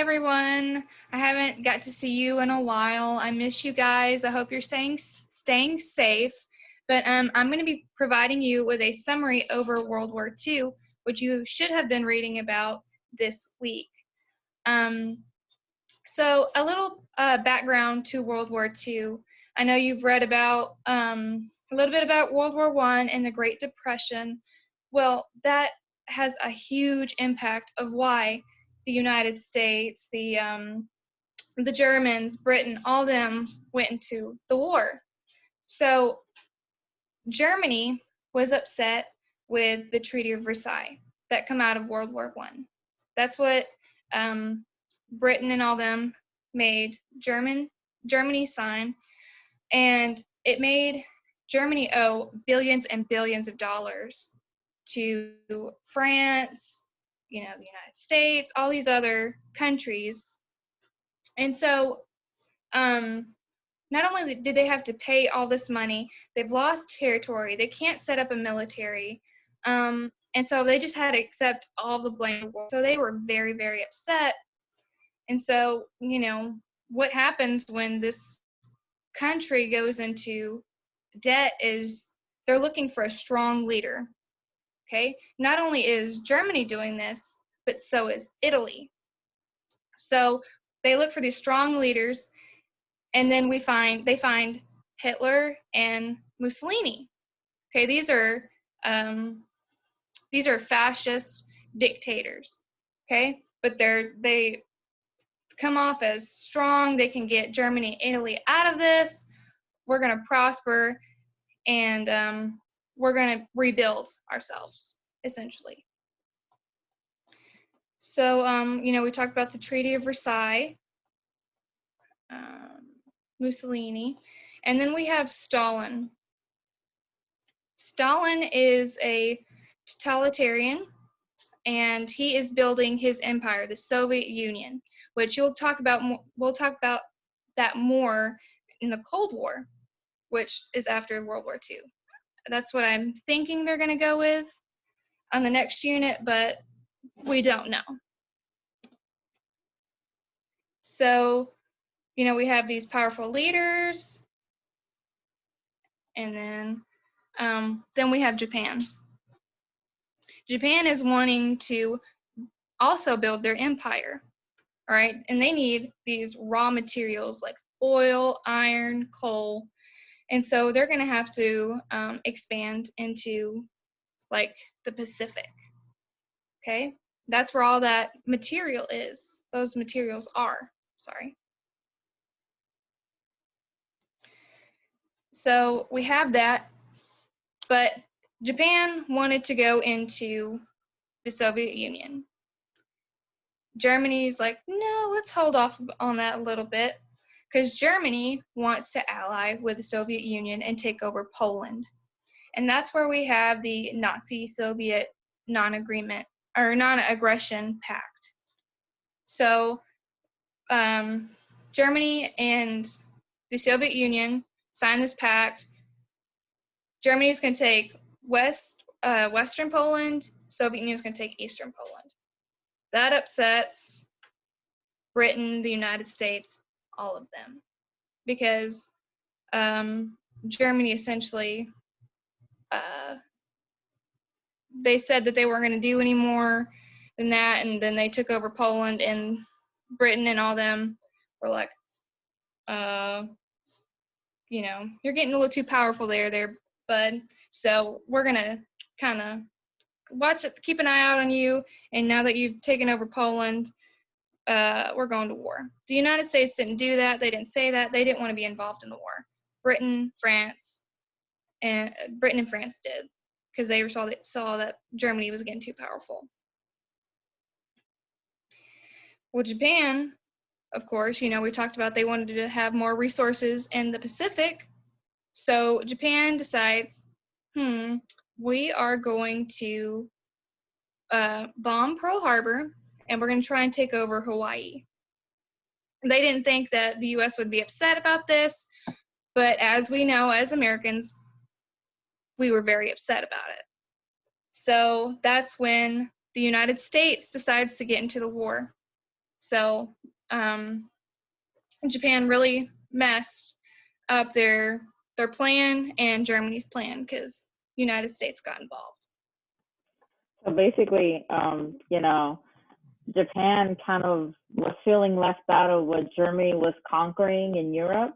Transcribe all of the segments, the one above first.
Everyone. I haven't got to see you in a while. I miss you guys. I hope you're staying safe. But I'm going to be providing you with a summary over World War II, which you should have been reading about this week. So a little background to World War II. I know you've read about a little bit about World War I and the Great Depression. Well, that has a huge impact of why the United States, the Germans, Britain, all them went into the war. So Germany was upset with the Treaty of Versailles that come out of World War I. That's what Britain and all them made Germany sign, and it made Germany owe billions and billions of dollars to France, the United States, all these other countries. And so not only did they have to pay all this money, they've lost territory, they can't set up a military, and so they just had to accept all the blame. So they were very, very upset. And so, what happens when this country goes into debt is they're looking for a strong leader. Okay? Not only is Germany doing this, but so is Italy. So they look for these strong leaders, and then they find Hitler and Mussolini. Okay, these are fascist dictators. Okay, but they come off as strong. They can get Germany and Italy out of this. We're going to prosper, and we're going to rebuild ourselves, essentially. So, we talked about the Treaty of Versailles, Mussolini, and then we have Stalin. Stalin is a totalitarian, and he is building his empire, the Soviet Union, which we'll talk about that more in the Cold War, which is after World War II. That's what I'm thinking they're going to go with on the next unit, but we don't know. So, we have these powerful leaders, and then we have Japan. Japan is wanting to also build their empire, all right? And they need these raw materials like oil, iron, coal, and so they're going to have to expand into like the Pacific. Okay, that's where all that material is. Those materials are. Sorry. So we have that, but Japan wanted to go into the Soviet Union. Germany's like, no, let's hold off on that a little bit, because Germany wants to ally with the Soviet Union and take over Poland. And that's where we have the Nazi-Soviet non-aggression pact. So Germany and the Soviet Union signed this pact. Germany is going to take Western Poland. Soviet Union is going to take Eastern Poland. That upsets Britain, the United States, all of them, because Germany essentially they said that they weren't going to do any more than that, and then they took over Poland, and Britain and all them were like, you're getting a little too powerful there, bud. So we're going to kind of watch it, keep an eye out on you, and now that you've taken over Poland, we're going to war. The United States didn't do that. They didn't say that. They didn't want to be involved in the war. Britain and France did, because they saw that Germany was getting too powerful. Well, Japan, of course, we talked about they wanted to have more resources in the Pacific. So Japan decides, we are going to bomb Pearl Harbor, and we're going to try and take over Hawaii. They didn't think that the U.S. would be upset about this, but as we know, as Americans, we were very upset about it. So that's when the United States decides to get into the war. So Japan really messed up their plan and Germany's plan because United States got involved. So basically, Japan kind of was feeling left out of what Germany was conquering in Europe,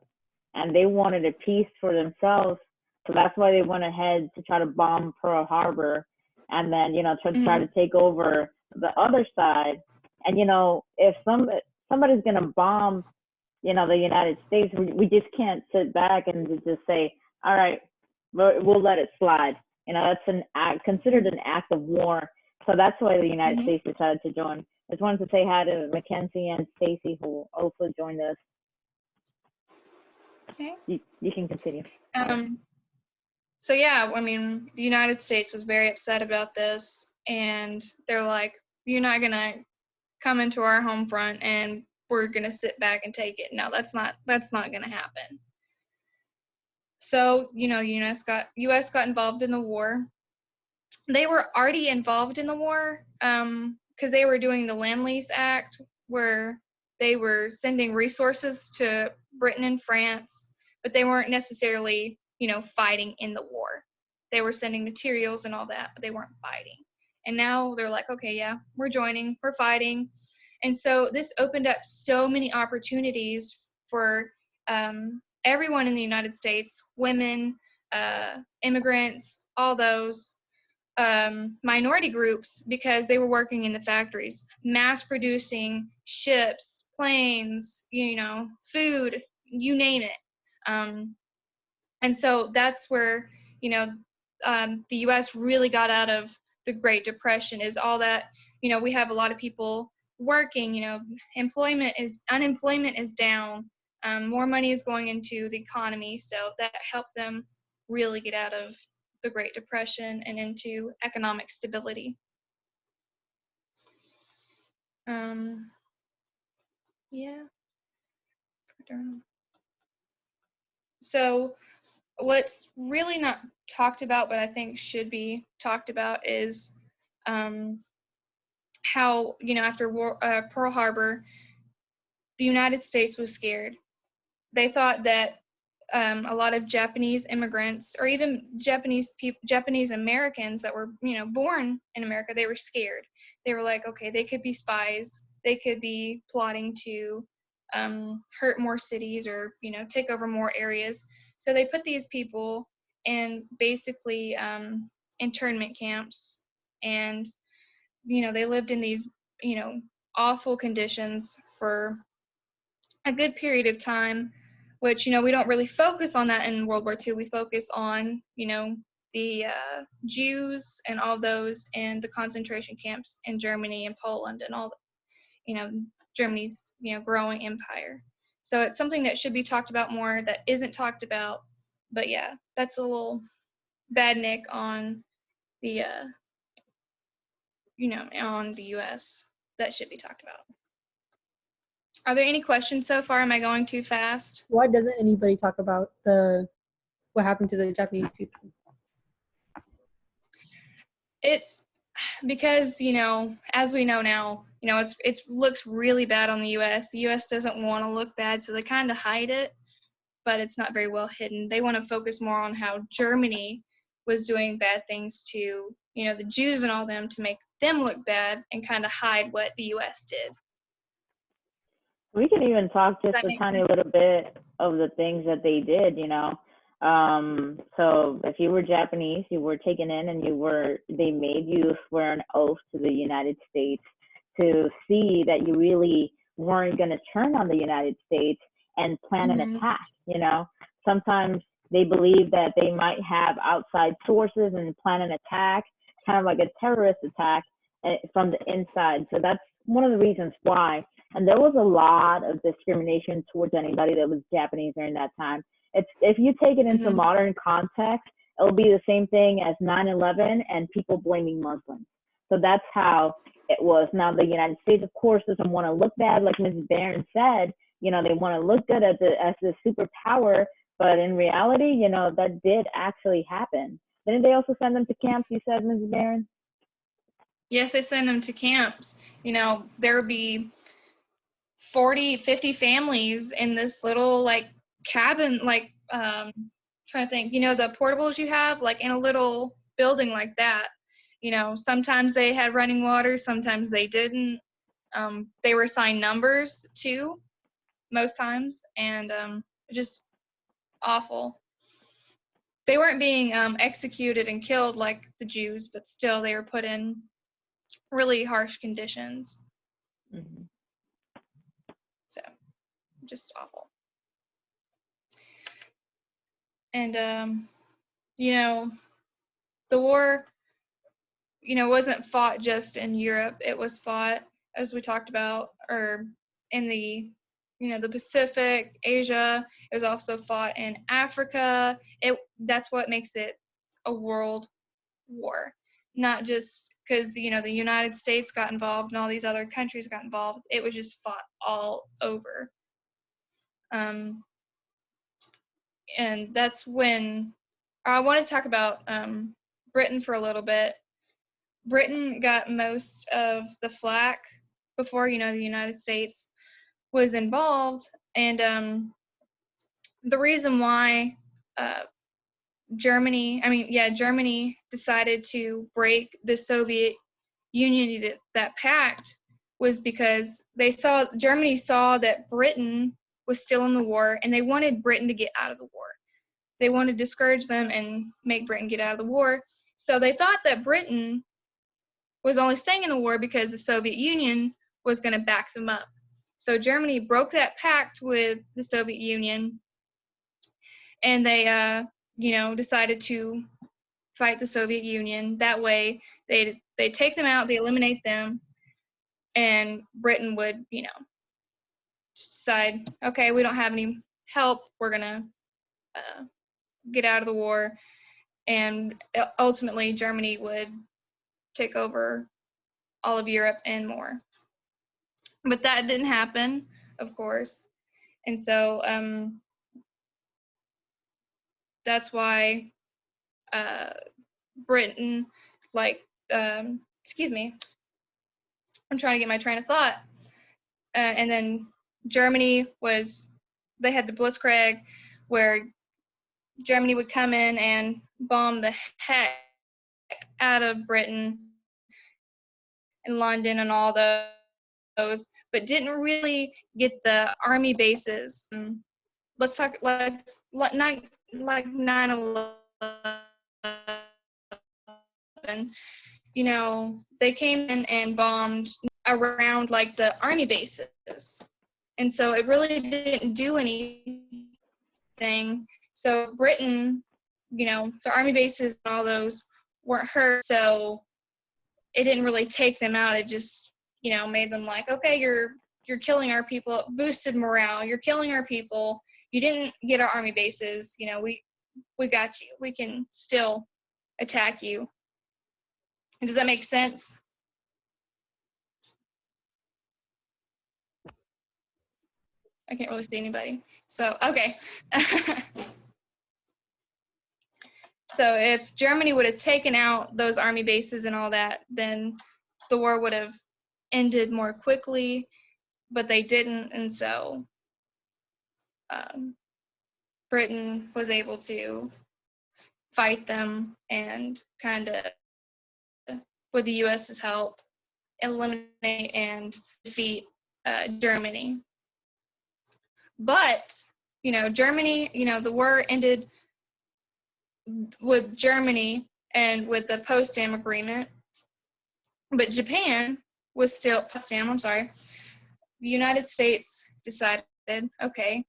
and they wanted a peace for themselves. So that's why they went ahead to try to bomb Pearl Harbor, and then try to take over the other side. And if somebody's gonna bomb, the United States, we just can't sit back and just say, all right, we'll let it slide. That's an act considered an act of war. So that's why the United States decided to join. I just wanted to say hi to Mackenzie and Stacy, who also joined us. Okay. You can continue. So yeah, I mean, the United States was very upset about this, and they're like, "You're not gonna come into our home front, and we're gonna sit back and take it." No, that's not gonna happen. So U.S. got involved in the war. They were already involved in the war because they were doing the Land-Lease Act, where they were sending resources to Britain and France, but they weren't necessarily, fighting in the war. They were sending materials and all that, but they weren't fighting. And now they're like, okay, yeah, we're joining, we're fighting. And so this opened up so many opportunities for everyone in the United States, women, immigrants, all those minority groups, because they were working in the factories, mass producing ships, planes, food, you name it. And so that's where, the U.S. really got out of the Great Depression, is all that, we have a lot of people working, unemployment is down, more money is going into the economy, so that helped them really get out of the Great Depression and into economic stability. Yeah. So what's really not talked about, but I think should be talked about, is how, after Pearl Harbor, the United States was scared. They thought that a lot of Japanese immigrants, or even Japanese Americans that were, born in America, they were scared. They were like, okay, they could be spies. They could be plotting to hurt more cities, or, take over more areas. So they put these people in basically internment camps, and, they lived in these, awful conditions for a good period of time, which, we don't really focus on that in World War II. We focus on, the Jews and all those in the concentration camps in Germany and Poland and all, Germany's, growing empire. So it's something that should be talked about more that isn't talked about. But yeah, that's a little bad nick on the, on the U.S. that should be talked about. Are there any questions so far? Am I going too fast? Why doesn't anybody talk about what happened to the Japanese people? It's because, as we know now, it looks really bad on the U.S. The U.S. doesn't want to look bad, so they kind of hide it, but it's not very well hidden. They want to focus more on how Germany was doing bad things to, the Jews and all them, to make them look bad and kind of hide what the U.S. did. We can even talk just a tiny little bit of the things that they did, So if you were Japanese, you were taken in, and they made you swear an oath to the United States to see that you really weren't going to turn on the United States and plan an attack, Sometimes they believe that they might have outside sources and plan an attack, kind of like a terrorist attack from the inside. So that's one of the reasons why. And there was a lot of discrimination towards anybody that was Japanese during that time. If you take it into modern context, it'll be the same thing as 9/11 and people blaming Muslims. So that's how it was. Now, the United States, of course, doesn't want to look bad, like Mrs. Barron said. They want to look good as the superpower, but in reality, that did actually happen. Didn't they also send them to camps, you said, Mrs. Barron? Yes, they send them to camps. There would be 40, 50 families in this little like cabin, like trying to think, the portables you have, like in a little building like that. Sometimes they had running water, sometimes they didn't. They were assigned numbers too, most times, and just awful. They weren't being executed and killed like the Jews, but still they were put in really harsh conditions. Mm-hmm. So, just awful. And, the war, wasn't fought just in Europe. It was fought, as we talked about, or in the, the Pacific, Asia. It was also fought in Africa. That's what makes it a world war, not just because, the United States got involved and all these other countries got involved. It was just fought all over. And that's when I want to talk about Britain for a little bit. Britain got most of the flack before, the United States was involved. And the reason why Germany decided to break the Soviet Union, that pact, was because Germany saw that Britain was still in the war, and they wanted Britain to get out of the war. They wanted to discourage them and make Britain get out of the war. So they thought that Britain was only staying in the war because the Soviet Union was going to back them up. So Germany broke that pact with the Soviet Union, and they, decided to fight the Soviet Union. That way, they take them out, they eliminate them, and Britain would, decide, okay, we don't have any help, we're gonna get out of the war, and ultimately Germany would take over all of Europe and more. But that didn't happen, of course, and so that's why Britain, excuse me, I'm trying to get my train of thought. And then Germany they had the Blitzkrieg, where Germany would come in and bomb the heck out of Britain and London and all those, but didn't really get the army bases. Let's talk like 9/11. They came in and bombed around like the army bases, and so it really didn't do anything. So Britain, the army bases and all those weren't hurt, so it didn't really take them out. It just, made them like, okay, you're killing our people. It boosted morale. You're killing our people. You didn't get our army bases. We got you. We can still attack you. Does that make sense? I can't really see anybody. So, okay. So if Germany would have taken out those army bases and all that, then the war would have ended more quickly, but they didn't, and so Britain was able to fight them and kind of, with the US's help, eliminate and defeat Germany. But, Germany, the war ended with Germany and with the Potsdam Agreement, but Japan was still, the United States decided, okay,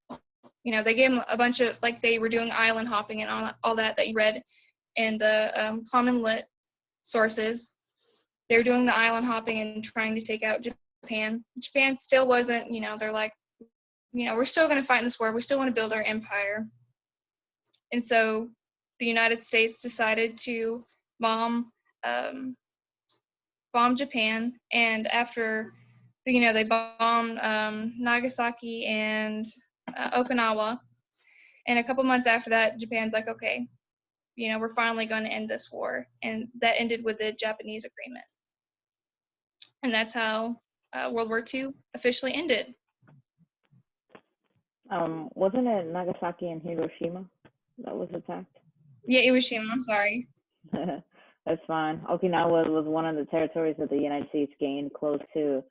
they gave them a bunch of, like, they were doing island hopping and all that you read in the common lit sources. They were doing the island hopping and trying to take out Japan. Japan still wasn't, they're like, we're still going to fight in this war. We still want to build our empire. And so the United States decided to bomb Japan. And after, they bombed Nagasaki and Okinawa. And a couple months after that, Japan's like, okay, we're finally going to end this war. And that ended with the Japanese agreement. And that's how World War II officially ended. Wasn't it Nagasaki and Hiroshima that was attacked? Yeah, Hiroshima. I'm sorry. That's fine. Okinawa was one of the territories that the United States gained close to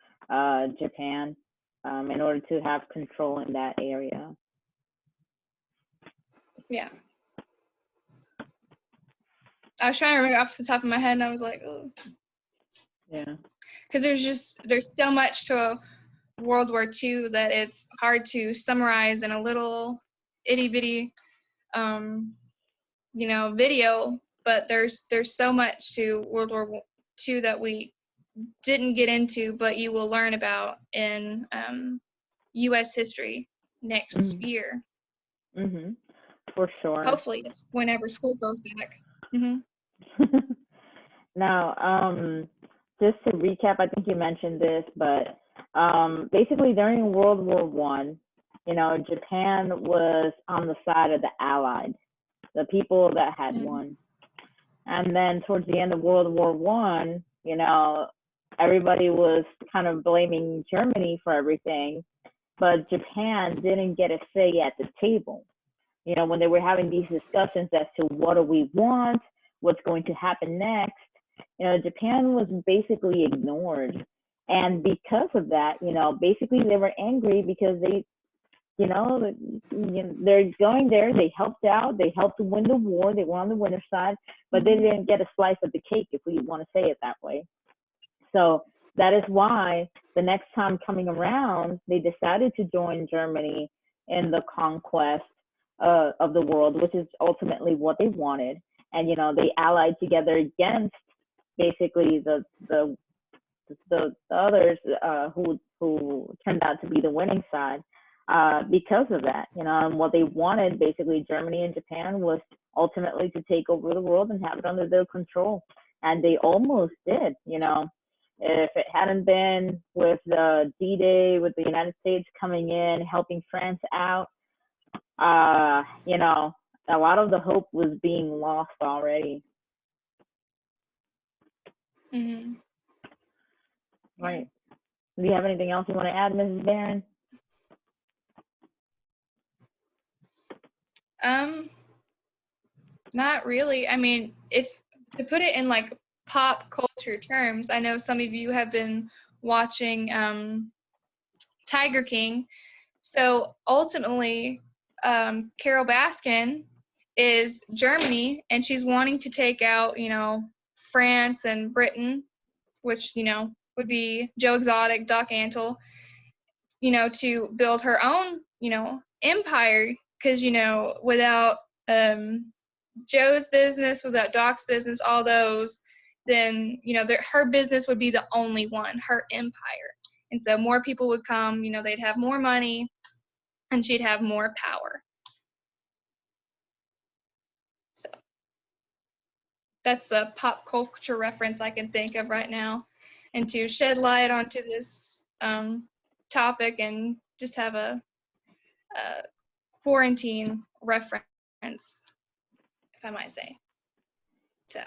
Japan, in order to have control in that area. Yeah. I was trying to remember off the top of my head, and I was like, oh. Yeah. Because there's so much to World War II that it's hard to summarize in a little itty bitty, video. But there's so much to World War II that we didn't get into, but you will learn about in U.S. history next year. Mhm. For sure. Hopefully, whenever school goes back. Hmm. Now, just to recap, I think you mentioned this, but basically during World War One, Japan was on the side of the Allied, the people that had won. And then towards the end of World War One, everybody was kind of blaming Germany for everything, but Japan didn't get a say at the table. When they were having these discussions as to what do we want, what's going to happen next, Japan was basically ignored. And because of that, basically they were angry because they're going there, they helped out, they helped to win the war, they were on the winner's side, but they didn't get a slice of the cake, if we want to say it that way. So that is why the next time coming around, they decided to join Germany in the conquest of the world, which is ultimately what they wanted. And they allied together against basically the others who turned out to be the winning side, because of that. And what they wanted, basically Germany and Japan, was ultimately to take over the world and have it under their control. And they almost did. If it hadn't been with the D-Day, with the United States coming in, helping France out, a lot of the hope was being lost already. Mm-hmm. Right. Do you have anything else you want to add, Mrs. Barron? Not really. I mean, if to put it in like pop culture terms, I know some of you have been watching Tiger King. So ultimately, Carol Baskin is Germany, and she's wanting to take out, France and Britain, which, would be Joe Exotic, Doc Antle, to build her own, empire. Because, without Joe's business, without Doc's business, all those, then, her business would be the only one, her empire. And so more people would come, they'd have more money, and she'd have more power. So that's the pop culture reference I can think of right now. And to shed light onto this topic and just have a quarantine reference, if I might say. So